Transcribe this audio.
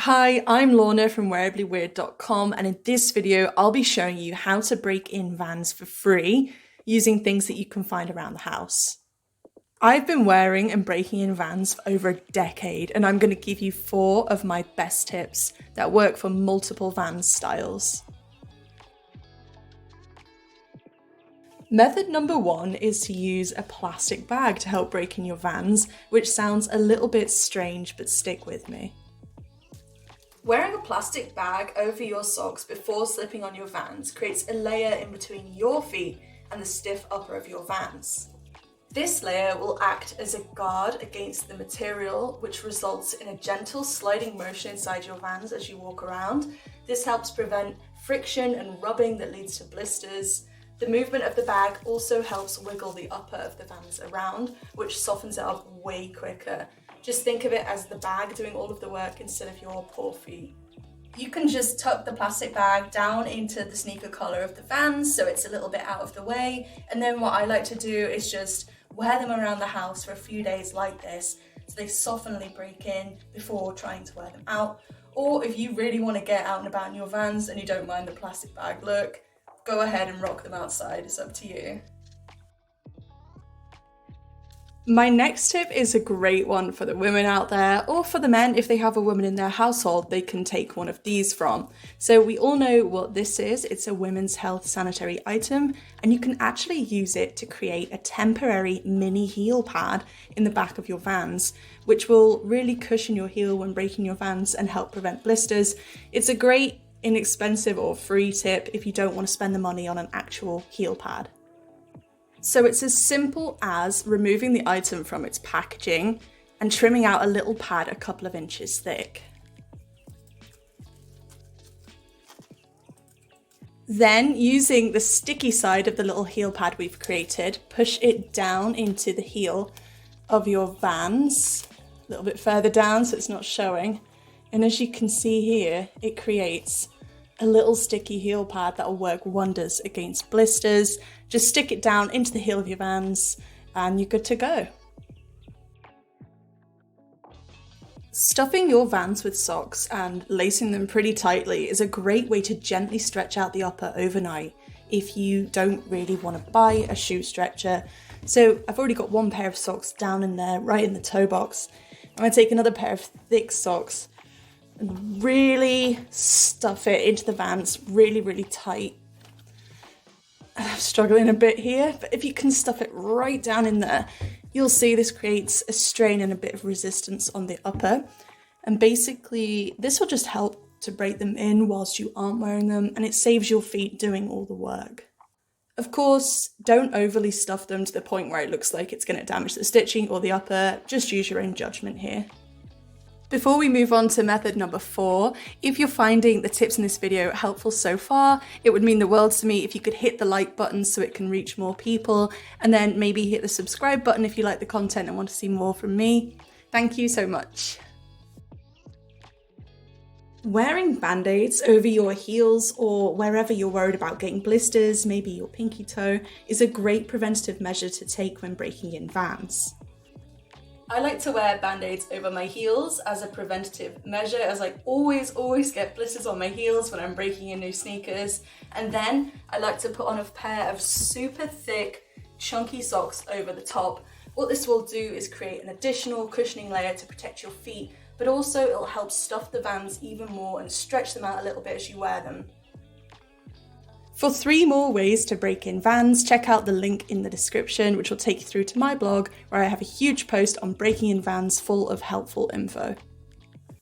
Hi, I'm Lorna from wearablyweird.com, and in this video I'll be showing you how to break in vans for free using things that you can find around the house. I've been wearing and breaking in vans for over a decade, and I'm going to give you 4 of my best tips that work for multiple van styles. Method number 1 is to use a plastic bag to help break in your vans, which sounds a little bit strange, but stick with me. Wearing a plastic bag over your socks before slipping on your vans creates a layer in between your feet and the stiff upper of your vans. This layer will act as a guard against the material, which results in a gentle sliding motion inside your vans as you walk around. This helps prevent friction and rubbing that leads to blisters. The movement of the bag also helps wiggle the upper of the vans around, which softens it up way quicker. Just think of it as the bag doing all of the work instead of your poor feet. You can just tuck the plastic bag down into the sneaker collar of the vans so it's a little bit out of the way, and then what I like to do is just wear them around the house for a few days like this so they softenly break in before trying to wear them out. Or if you really want to get out and about in your vans and you don't mind the plastic bag look, go ahead and rock them outside, it's up to you. My next tip is a great one for the women out there, or for the men if they have a woman in their household they can take one of these from. So we all know what this is. It's a women's health sanitary item, and you can actually use it to create a temporary mini heel pad in the back of your vans, which will really cushion your heel when breaking your vans and help prevent blisters. It's a great inexpensive or free tip if you don't want to spend the money on an actual heel pad. So it's as simple as removing the item from its packaging and trimming out a little pad a couple of inches thick. Then, using the sticky side of the little heel pad we've created, push it down into the heel of your vans, a little bit further down so it's not showing. And as you can see here, it creates a little sticky heel pad that will work wonders against blisters. Just stick it down into the heel of your vans and you're good to go. Stuffing your vans with socks and lacing them pretty tightly is a great way to gently stretch out the upper overnight if you don't really want to buy a shoe stretcher. So I've already got one pair of socks down in there, right in the toe box. I'm going to take another pair of thick socks and really stuff it into the vans really tight. I'm struggling a bit here, but if you can stuff it right down in there, you'll see this creates a strain and a bit of resistance on the upper. And basically, this will just help to break them in whilst you aren't wearing them, and it saves your feet doing all the work. Of course, don't overly stuff them to the point where it looks like it's going to damage the stitching or the upper. Just use your own judgment here. Before we move on to method number 4, if you're finding the tips in this video helpful so far, it would mean the world to me if you could hit the like button so it can reach more people, and then maybe hit the subscribe button if you like the content and want to see more from me. Thank you so much. Wearing band-aids over your heels or wherever you're worried about getting blisters, maybe your pinky toe, is a great preventative measure to take when breaking in vans. I like to wear band-aids over my heels as a preventative measure, as I always get blisters on my heels when I'm breaking in new sneakers. And then I like to put on a pair of super thick, chunky socks over the top. What this will do is create an additional cushioning layer to protect your feet, but also it'll help stuff the vans even more and stretch them out a little bit as you wear them. For 3 more ways to break in vans, check out the link in the description, which will take you through to my blog, where I have a huge post on breaking in vans full of helpful info.